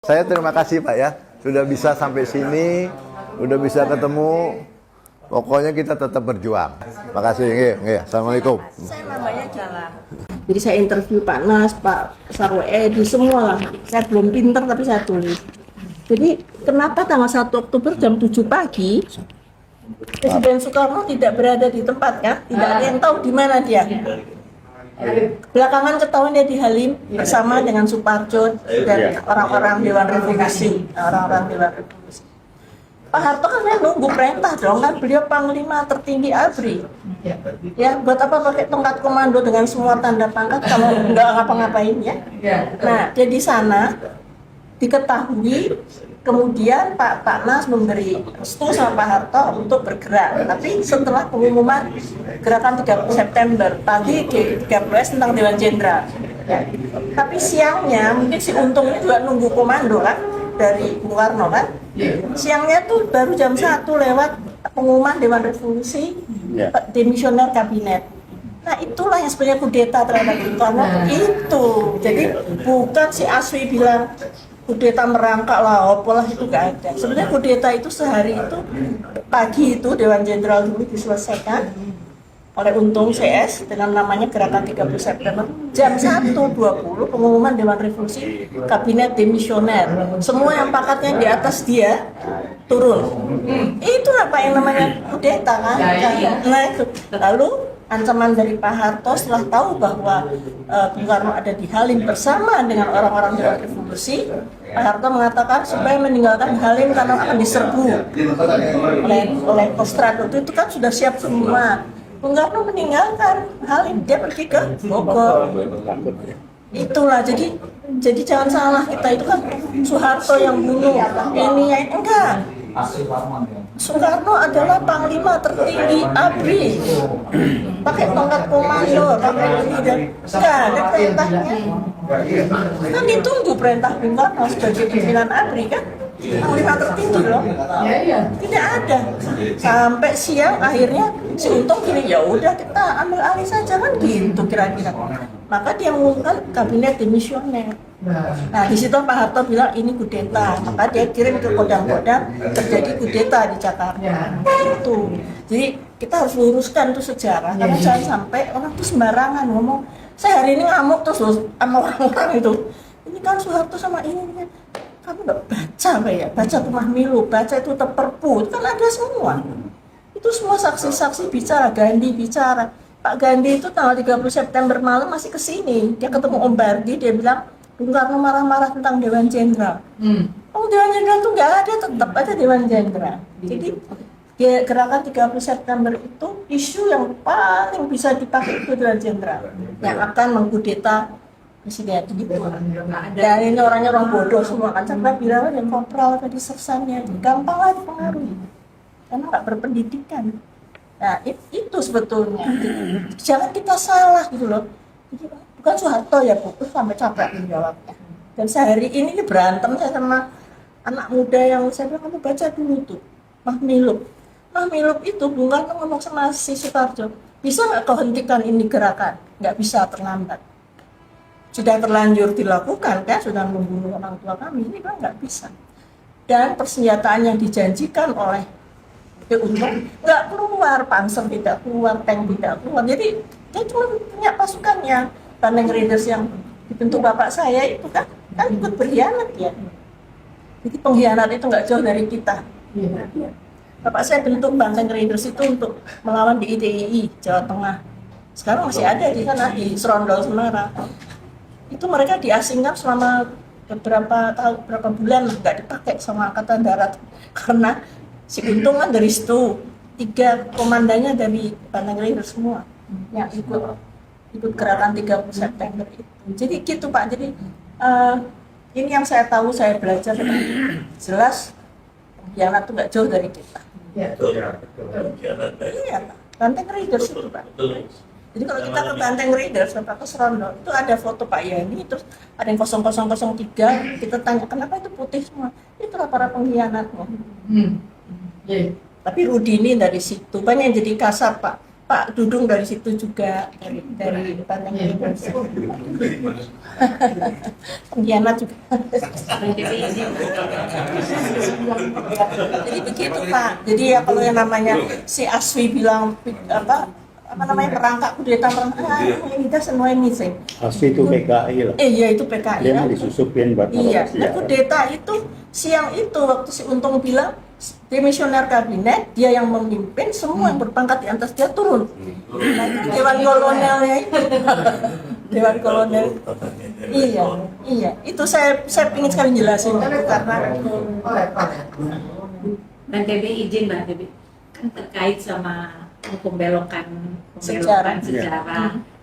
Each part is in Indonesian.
Saya terima kasih Pak ya, sudah bisa sampai sini, sudah bisa ketemu. Pokoknya kita tetap berjuang. Makasih, Assalamualaikum. Saya namanya Jala. Jadi saya interview Pak Nas, Pak Sarwo Edi, semua lah. Saya belum pinter tapi saya tulis. Jadi kenapa tanggal 1 Oktober jam 7 pagi Presiden Soekarno tidak berada di tempat kan? Tidak ada yang tahu di mana dia. Belakangan ketahuan dia di Halim bersama dengan Suparjo dan orang-orang Dewan Revolusi, Pak Harto kan saya nunggu perintah dong, kan beliau Panglima tertinggi ABRI. Ya, buat apa pakai tongkat komando dengan semua tanda pangkat kalau nggak ngapa-ngapain ya? Nah, dia di sana diketahui, kemudian Pak Nas memberi restu sama Pak Harto untuk bergerak. Tapi setelah pengumuman gerakan 30 September, pagi di 3PS tentang Dewan Jenderal. Ya. Tapi siangnya mungkin si Untung ini juga nunggu komando kan dari Bung Karno kan. Siangnya tuh baru jam 1 lewat pengumuman Dewan Revolusi demisioner kabinet. Nah itulah yang sebenarnya kudeta terhadap Bung Karno itu. Jadi bukan si Aswi bilang kudeta merangkak lah, opolah itu gak ada. Sebenarnya kudeta itu sehari itu, pagi itu Dewan Jenderal dulu diselesaikan oleh Untung CS dengan namanya Gerakan 30 September. Jam 1.20 pengumuman Dewan Revolusi Kabinet Demisioner. Semua yang pangkatnya di atas dia turun. Itulah Pak yang namanya kudeta kan. Nah itu. Lalu ancaman dari Pak Harto setelah tahu bahwa Bung Karno ada di Halim bersama dengan orang-orang Dewan Revolusi, Pak Harto mengatakan supaya meninggalkan Halim karena akan diserbu oleh Kostrad. Itu kan sudah siap semua. Bung Karno meninggalkan Halim, dia pergi ke Bogor. Itulah, jadi jangan salah, kita itu kan Soeharto yang bunuh ini enggak. Soekarno adalah Panglima tertinggi ABRI, pakai tongkat komando, pakai ini dan enggak ada perintahnya. Kan ditunggu perintah Bung Karno sebagai pimpinan ABRI kan, Panglima tertinggi loh. Tidak ada. Sampai siang akhirnya si Untung gini, ya udah kita ambil alih saja kan gitu kira-kira. Maka dia mengumumkan kabinet demisioner. Nah di situ Pak Harto bilang ini kudeta, maka dia kirim ke Kodam-Kodam terjadi kudeta di Jakarta. Itu. Jadi kita harus luruskan itu sejarah, karena jangan sampai orang tuh sembarangan ngomong. Saya hari ini ngamuk terus loh sama orang-orang itu. Ini kan Soeharto sama ini. Kamu nggak baca Pak ya? Baca Rumah Milu, baca itu Perpu, itu kan ada semua. Itu semua saksi-saksi bicara, Gandhi bicara. Pak Gandhi itu tanggal 30 September malam masih kesini. Dia ketemu Om Bardi, dia bilang Bung Karno marah-marah tentang Dewan Jenderal. Oh Dewan Jenderal itu nggak ada, tetap ada Dewan Jenderal. Jadi gerakan 30 September itu isu yang paling bisa dipakai itu Dewan Jenderal yang akan mengkudeta presiden gitu. Dan ini orangnya orang bodoh semua kan, sampai bilang yang kopral tadi sersannya gampang lah dipengaruhi karena nggak berpendidikan. Nah itu sebetulnya jangan kita salah gitu loh. Jadi, bukan Soeharto ya Bu, sampai capek menjawabnya. Dan sehari ini berantem saya sama anak muda yang saya bilang kamu baca dulu tuh Mahmilub itu Bung Karno ngomong sama si Suparjo, bisa nggak kau hentikan ini gerakan? Nggak bisa, terlambat. Sudah terlanjur dilakukan kan, sudah membunuh orang tua kami, ini kan nggak bisa. Dan persenjataan yang dijanjikan oleh Untung nggak keluar, Panser tidak keluar, tank tidak keluar. Jadi dia cuma punya pasukannya. Banteng Raiders yang dibentuk bapak saya itu kan ikut berkhianat ya. Jadi pengkhianat itu nggak jauh dari kita. Bapak saya bentuk Banteng Raiders itu untuk melawan di ITII Jawa Tengah. Sekarang masih ada di sana di Serondol Semarang. Itu mereka diasingkan selama beberapa bulan nggak dipakai sama Angkatan Darat karena si Untung kan dari situ 3 komandannya dari Banteng Raiders semua yang ikut gerakan 30 September itu. Jadi gitu Pak. Jadi ini yang saya tahu, saya belajar jelas pengkhianat itu nggak jauh dari kita. Iya Pak. Banteng Raiders itu Pak. Jadi kalau kita ke Banteng Raiders atau ke Serondol itu ada foto Pak Yani, terus ada yang 0003, kita tanya kenapa itu putih semua? Itulah para pengkhianatnya. Tapi Rudini dari situ banyak yang jadi kasar Pak. Pak Dudung dari situ juga, dari Departemen Universitas. Pengkhianat juga. Jadi begitu Pak. Jadi ya kalau yang namanya si Aswi bilang apa namanya perangkap kudeta kita semua ini sih. Asli itu PKI lah. Iya itu PKI. Dia disusupin buat Iya. Nah kudeta itu siang itu waktu si Untung bilang demisioner kabinet, dia yang memimpin, semua yang berpangkat di atas dia turun. Nah, itu Dewan Kolonelnya itu. Dewan Kolonel. Iya. Itu saya ingin sekali jelasin itu karena Mbak Dewi izin Mbak Dewi, kan terkait sama pembelokan sejarah,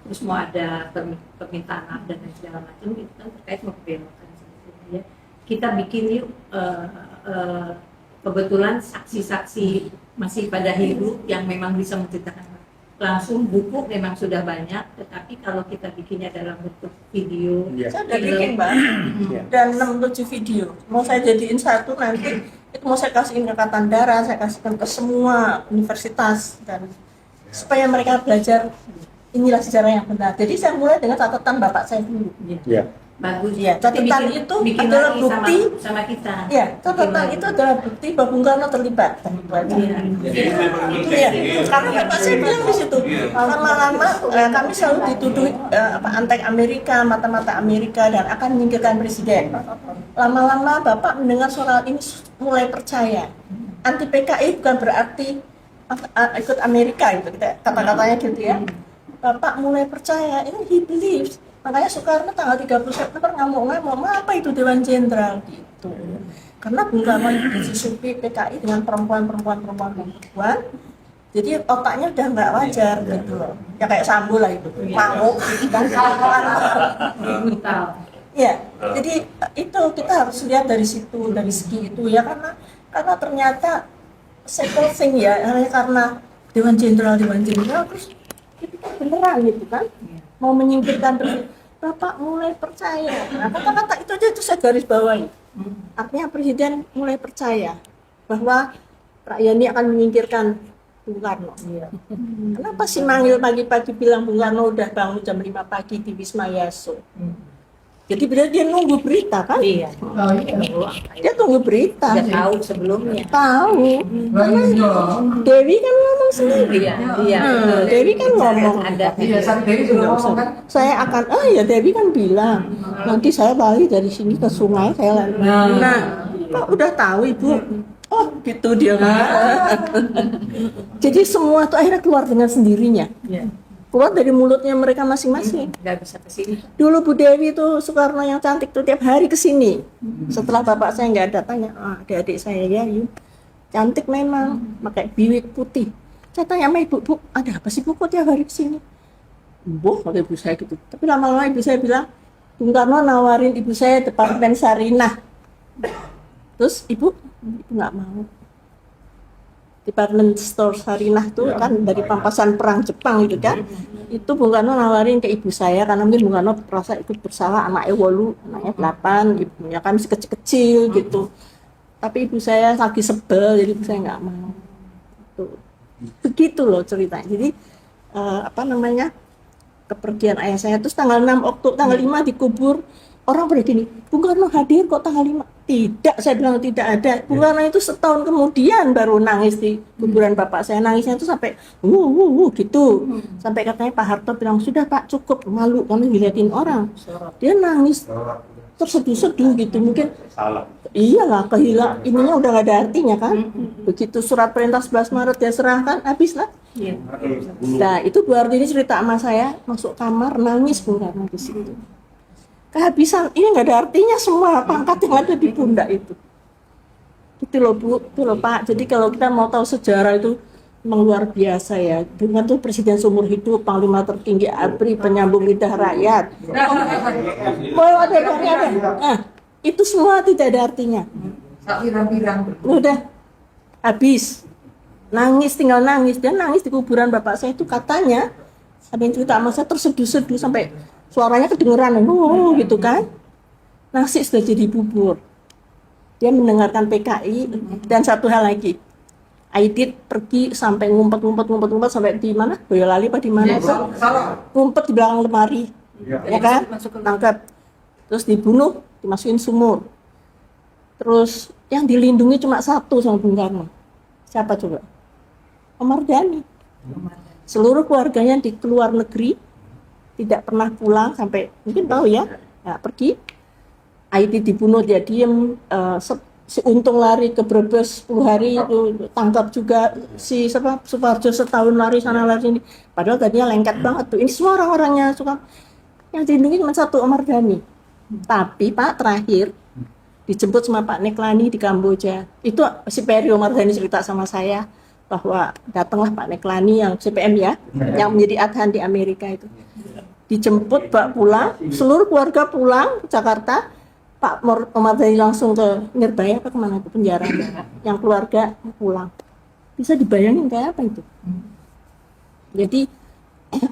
terus mau ada permintaan maaf dan segala macam, itu kan terkait pembelokan sebetulnya. Kita bikin yuk kebetulan saksi-saksi masih pada hidup yang memang bisa menceritakan langsung. Buku memang sudah banyak, tetapi kalau kita bikinnya dalam bentuk video, saya udah bikin Mbak, dan 6-7 video. Mau saya jadiin satu nanti, itu mau saya kasihin ke Angkatan Darat, saya kasihkan ke semua universitas, dan supaya mereka belajar inilah sejarah yang benar. Jadi saya mulai dengan catatan bapak saya dulu. Ya. bagus. Ya, catatan itu adalah bukti sama kita. Ya, catatan itu adalah bukti bahwa Bung Karno terlibat. Itu ya. Karena bapak saya bilang di situ, lama-lama kami selalu dituduh antek Amerika, mata-mata Amerika dan akan menyingkirkan presiden. Lama-lama bapak mendengar soal ini mulai percaya. Anti PKI bukan berarti ikut Amerika gitu, kata-katanya gitu ya. Bapak mulai percaya, ini he believes. Makanya Soekarno tanggal 30 September ngamuk-ngamuk, apa itu Dewan Jenderal gitu. Karena Bung Karno disusupi PKI dengan perempuan. Jadi otaknya udah nggak wajar gitu loh. Ya kayak Sambo lah itu, ngamuk gitu kan. Ya, jadi itu kita harus lihat dari situ, dari segi itu ya, karena ternyata second thing ya, karena Dewan Jenderal terus itu kan beneran gitu kan. Mau menyingkirkan presiden, Bapak mulai percaya. Nah, kata-kata itu aja itu saya garis bawahi. Artinya presiden mulai percaya bahwa rakyat ini akan menyingkirkan Bung Karno. Kenapa sih manggil pagi-pagi bilang Bung Karno udah bangun jam 5 pagi di Wisma Yaso? Jadi berarti dia nunggu berita kan? Iya. Dia tunggu berita. Udah tahu sebelumnya. Tahu. Karena Dewi kan ngomong sendiri. Iya. Dewi kan ngomong. Iya, Dewi sudah ngomong kan? Saya akan, Dewi kan bilang nanti saya balik dari sini ke sungai saya lari. Nah, kok udah tahu Ibu? Oh gitu dia. Jadi semua tuh akhirnya keluar dengan sendirinya. Keluar dari mulutnya mereka masing-masing. Nggak bisa kesini. Dulu Bu Dewi tuh Soekarno yang cantik tuh tiap hari kesini. Setelah bapak saya nggak ada, tanya, adik-adik saya ya, yuk. Cantik memang, pakai biwik putih. Saya tanya sama ibu, Bu, ada apa sih Bu kok tiap hari kesini? Boh, kata ibu saya gitu. Tapi lama-lama ibu saya bilang, Bung Karno nawarin ibu saya Departemen Sarinah. Terus ibu nggak mau. Department Store Sarinah tuh kan dari pampasan perang Jepang gitu kan. Itu Bung Karno nawarin ke ibu saya karena mungkin Bung Karno merasa ikut bersalah, anaknya 8, anaknya 8, ibunya kan masih kecil-kecil gitu. Tapi ibu saya lagi sebel, jadi ibu saya nggak mau. Tuh. Begitu loh ceritanya. Jadi kepergian ayah saya terus tanggal 6 Oktober, tanggal 5 dikubur. Orang pada gini, Bung Karno hadir kok tanggal 5? Tidak, saya bilang tidak ada. Bung Karno itu setahun kemudian baru nangis di kuburan bapak saya. Nangisnya itu sampai gitu. Sampai katanya Pak Harto bilang, sudah Pak cukup, malu kamu dilihatin orang. Dia nangis terseduh-seduh gitu. Mungkin Salah. Iyalah, kehilangan ininya udah gak ada artinya kan. Begitu surat perintah 11 Maret dia serahkan, habis lah. Nah itu berarti ini cerita sama saya, masuk kamar nangis Bung Karno di situ. Kehabisan, ini nggak ada artinya semua pangkat yang ada di pundak itu. Itu loh Bu, itu loh Pak. Jadi kalau kita mau tahu sejarah itu memang luar biasa ya. Bung Karno itu presiden seumur hidup, panglima tertinggi ABRI, penyambung lidah rakyat. Mau ada. Nah, itu semua tidak ada artinya. Udah habis. Nangis, tinggal nangis. Dia nangis di kuburan bapak saya itu katanya. Ada yang cerita sama saya terseduh-seduh sampai suaranya kedengeran, gitu kan. Nasi sudah jadi bubur. Dia mendengarkan PKI dan satu hal lagi. Aidit pergi sampai ngumpet sampai di mana? Boyolali apa di mana? Ngumpet di belakang lemari, ya kan? Tangkap, terus dibunuh, dimasukin sumur. Terus yang dilindungi cuma satu sama Bung Karno. Siapa coba? Omar Dhani. Seluruh keluarganya di luar negeri, tidak pernah pulang sampai mungkin tahu ya. Nah, pergi. Aidit dibunuh, dia diem. Si Untung lari ke Brebes 10 hari itu, tangkap juga si Suparjo setahun lari sana lari sini. Padahal tadinya lengket banget tuh. Ini semua orang-orangnya suka. Yang dilindungi cuma satu, Omar Dhani. Tapi Pak terakhir dijemput sama Pak Neklani di Kamboja. Itu si Peri Omar Dhani cerita sama saya bahwa datanglah Pak Neklani yang CPM ya, yang menjadi adhan di Amerika itu. Dijemput, bawa pulang, seluruh keluarga pulang ke Jakarta. Pak Omar Dhani langsung ke Nirbaya apa kemana itu, penjara. Yang keluarga pulang. Bisa dibayangin kayak apa itu? Jadi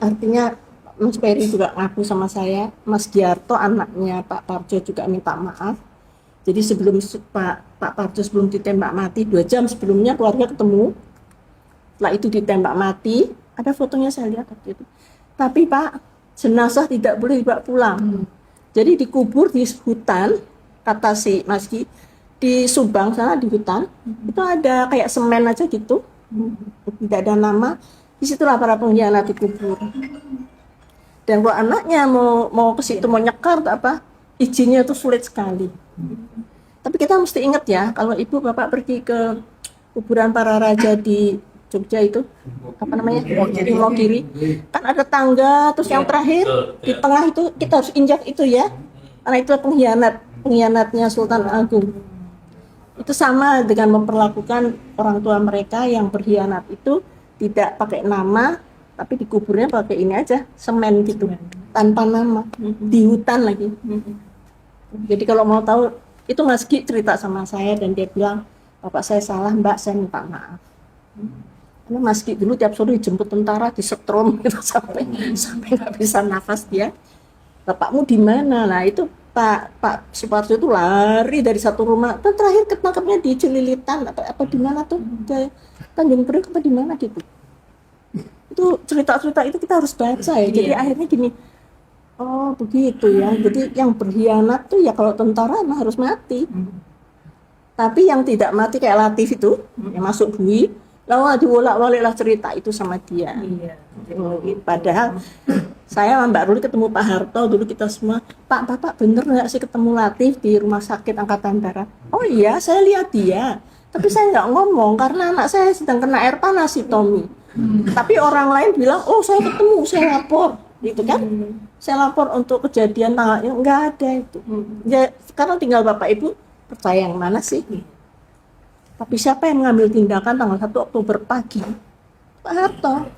artinya Mas Peri juga ngaku sama saya, Mas Giarto anaknya Pak Parjo juga minta maaf. Jadi sebelum Pak Parjo sebelum ditembak mati, 2 jam sebelumnya keluarga ketemu. Setelah itu ditembak mati, ada fotonya saya lihat waktu itu. Tapi Pak, jenazah tidak boleh dibawa pulang. Jadi dikubur di hutan, kata si Mas Gi, di Subang sana di hutan, itu ada kayak semen aja gitu, tidak ada nama. Disitulah para pengkhianat dikubur. Dan kalau anaknya mau ke situ mau nyekar atau apa, izinnya itu sulit sekali. Tapi kita mesti ingat ya, kalau ibu bapak pergi ke kuburan para raja di Jogja itu, apa namanya, Wonogiri, kan ada tangga, terus yang terakhir di tengah itu kita harus injak itu ya, karena itu pengkhianatnya Sultan Agung. Itu sama dengan memperlakukan orang tua mereka yang berkhianat itu tidak pakai nama, tapi dikuburnya pakai ini aja, semen gitu, tanpa nama, di hutan lagi. Jadi kalau mau tahu, itu Mas Gi cerita sama saya dan dia bilang, bapak saya salah mbak, saya minta maaf. Karena Mas Gi dulu tiap sore dijemput tentara, disetrum gitu, sampai nggak bisa nafas dia. Bapakmu di mana? Nah itu Pak Suparjo itu lari dari satu rumah. Dan terakhir ketangkapnya di Celilitan apa di mana tuh? Di Tanjung Priok apa di mana gitu. Itu cerita-cerita itu kita harus baca ya. Jadi akhirnya gini. Oh begitu ya. Jadi yang berkhianat tuh ya kalau tentara emang harus mati. Tapi yang tidak mati kayak Latif itu, yang masuk bui, lalu diwolak-walik lah cerita itu sama dia. Padahal saya sama Mbak Ruli ketemu Pak Harto dulu, kita semua, Pak, Bapak bener nggak sih ketemu Latif di rumah sakit Angkatan Darat? Oh iya, saya lihat dia. Tapi saya nggak ngomong karena anak saya sedang kena air panas si Tommy. Tapi orang lain bilang, oh saya ketemu, saya lapor, gitu kan? Saya lapor untuk kejadian tanggalnya, nggak ada itu. Ya, sekarang tinggal Bapak Ibu percaya yang mana sih? Tapi siapa yang mengambil tindakan tanggal 1 Oktober pagi? Pak Harto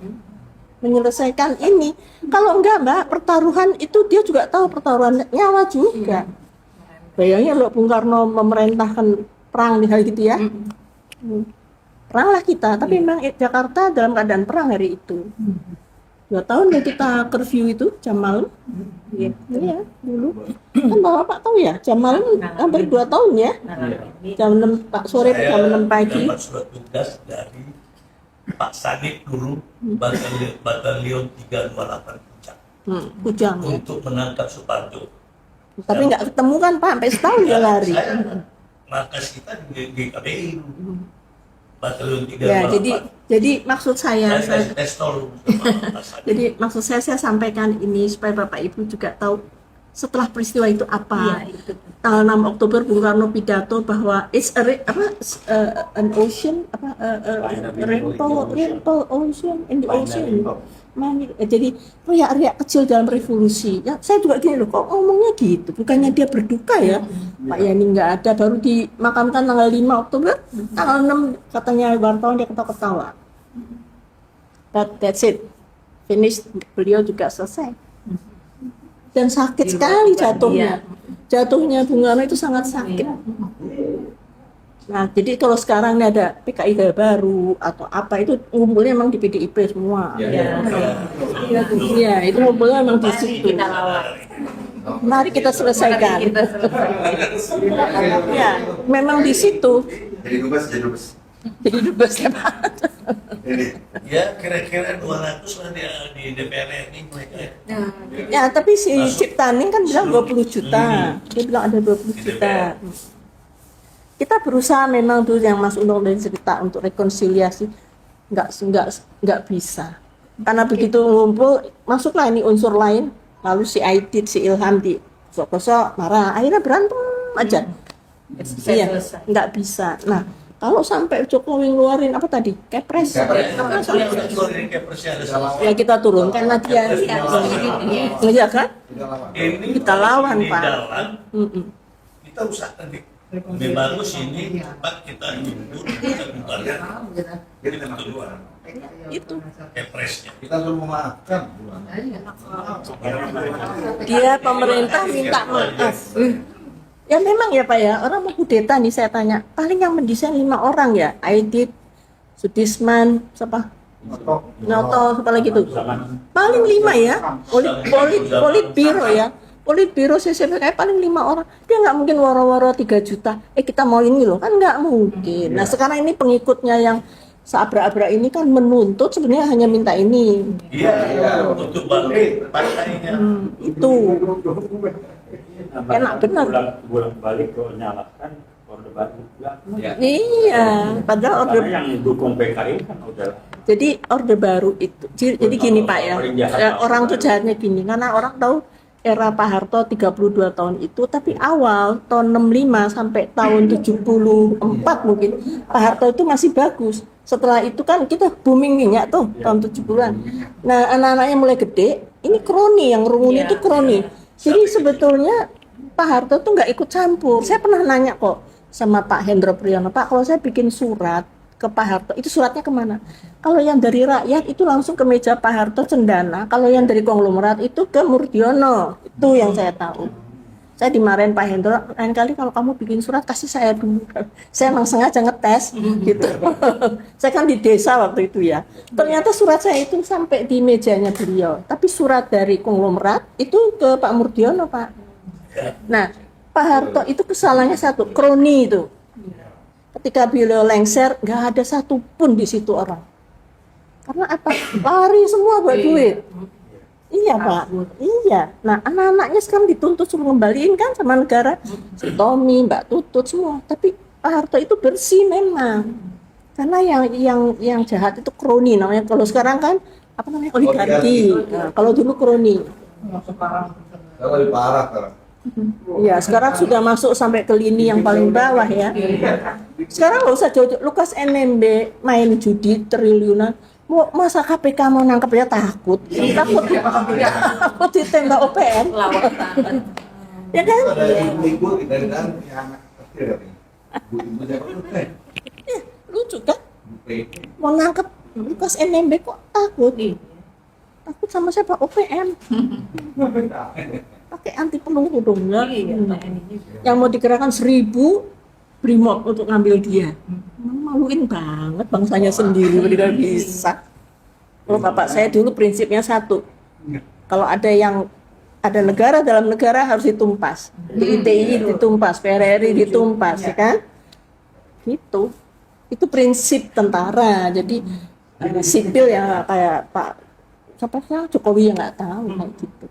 menyelesaikan ini. Kalau enggak Mbak, pertaruhan itu dia juga tahu pertaruhan nyawa juga. Bayangin loh Bung Karno memerintahkan perang di hari gitu ya. Peranglah kita, tapi memang Jakarta dalam keadaan perang hari itu. 2 tahun ya kita curfew itu jam malam. Iya, dulu. Kan Bapak tahu ya, jam malam hampir 2 tahun ya. Jam 6 sore jam 6 pagi. Dapat surat tugas dari Pak Sanip dulu, batalion 328 Puncak. Kujang ya. Untuk menangkap Suparjo. Tapi nggak ketemu kan Pak, sampai setahun dia lari. Markas kita di KPI. Batalion 328. Ya, jadi maksud saya jadi maksud saya sampaikan ini supaya Bapak Ibu juga tahu setelah peristiwa itu apa. Tanggal 6 Oktober Bung Karno pidato bahwa it's an ocean rainbow ocean in the ocean. Jadi riak-riak kecil dalam revolusi. Ya, saya juga gini loh, kok ngomongnya gitu. Bukannya dia berduka ya. Pak Yani nggak ada, baru dimakamkan tanggal 5 Oktober, tanggal 6 katanya wartawan dia ketawa-ketawa. That's it. Finish, beliau juga selesai. Dan sakit sekali jatuhnya. Jatuhnya Bung Karno itu sangat sakit. Nah, jadi kalau sekarang ini ada PKI baru atau apa, itu ngumpulnya memang di PDIP semua. Ya, itu ngumpulnya memang di situ. Mari kita selesaikan. Ya, memang di situ. Jadi dubes. Jadi dubesnya Pak. Ya kira-kira 200 lah di DPR ini mereka. Ya, tapi si Ciptaning kan bilang 20 juta. Dia bilang ada 20 juta. Kita berusaha memang tuh yang Mas Untung dari cerita untuk rekonsiliasi nggak bisa. Karena begitu ngumpul, masuklah ini unsur lain, lalu si Aidit, si Ilham di kosok marah, akhirnya berantem aja. Iya, nggak bisa. Nah, kalau sampai Jokowi ngeluarin apa tadi? Kepres. Ya kita turunkan lagi ya. Iya kan? Kita lawan, Pak. Kita usahakan deh. Lebih bagus ini cepat kita jemput, kita bubarkan. Jadi betul Itu. Kepresnya. Kita suruh memaafkan. Dia pemerintah minta maaf. Ya memang ya Pak ya, orang mau kudeta nih saya tanya, paling yang mendesain 5 orang ya, Aidit, Sudisman, siapa? Noto, siapa lagi tuh? Paling 5 ya, Politbiro ya. Politbiro CCP kayak paling 5 orang. Dia nggak mungkin woro-woro 3 juta. Kita mau ini loh, kan nggak mungkin. Nah sekarang ini pengikutnya yang seabrak-abrak ini kan menuntut sebenarnya hanya minta ini. Iya, untuk balik partainya. Itu. Enak benar. Bolak balik kok nyalakan Orde Baru. Iya, padahal Karena yang dukung PKI kan udah. Jadi Orde Baru itu, jadi gini Pak ya, orang tuh jahatnya gini, karena orang tahu era Pak Harto 32 tahun itu, tapi awal tahun 65 sampai tahun 74 mungkin, Pak Harto itu masih bagus. Setelah itu kan kita booming minyak tuh tahun 70-an. Nah anak-anaknya mulai gede, ini kroni, yang rumuni itu kroni. Jadi sebetulnya Pak Harto tuh nggak ikut campur. Saya pernah nanya kok sama Pak Hendro Priyono, Pak kalau saya bikin surat ke Pak Harto, itu suratnya kemana? Kalau yang dari rakyat itu langsung ke meja Pak Harto Cendana, kalau yang dari konglomerat itu ke Murdiono, itu yang saya tahu. Saya dimarahin Pak Hendro, lain kali kalau kamu bikin surat kasih saya dulu. Saya emang sengaja ngetes gitu. Saya kan di desa waktu itu ya. Ternyata surat saya itu sampai di mejanya beliau, tapi surat dari konglomerat itu ke Pak Murdiono, Pak. Nah, Pak Harto itu kesalahannya satu, kroni itu. Ketika beliau lengser, nggak ada satupun di situ orang. Karena apa? Lari semua buat duit. Iya Pak, iya. Nah anak-anaknya sekarang dituntut suruh ngembaliin kan sama negara. Si Tommy, Mbak Tutut semua. Tapi Pak Harto itu bersih memang. Karena yang jahat itu kroni namanya. Kalau sekarang kan apa namanya oligarki. Nah, kalau dulu kroni. Sekarang lebih parah sekarang. Iya, sekarang sudah masuk sampai ke lini yang paling bawah ya. Sekarang nggak usah jauh-jauh. Lukas NMB main judi triliunan. Masa KPK mau nangkep dia takut ditembak OPM. Lawak banget. Ya kan? Ibu dari anak kecil katanya. Lucu kan? Mau nangkep Lukas NMB kok takut? Takut sama siapa? OPM. Pakai anti peluru dong ya. Yang mau dikerahkan 1000 Brimob untuk ngambil dia. Maluin banget bangsanya sendiri, tidak bisa. Kalau bapak saya dulu prinsipnya satu, kalau ada negara dalam negara harus ditumpas, di ITI ditumpas, PRRI ditumpas, ya kan? Gitu. Itu prinsip tentara. Jadi sipil ya kayak Pak siapa sih Jokowi yang nggak tahu kayak gitu.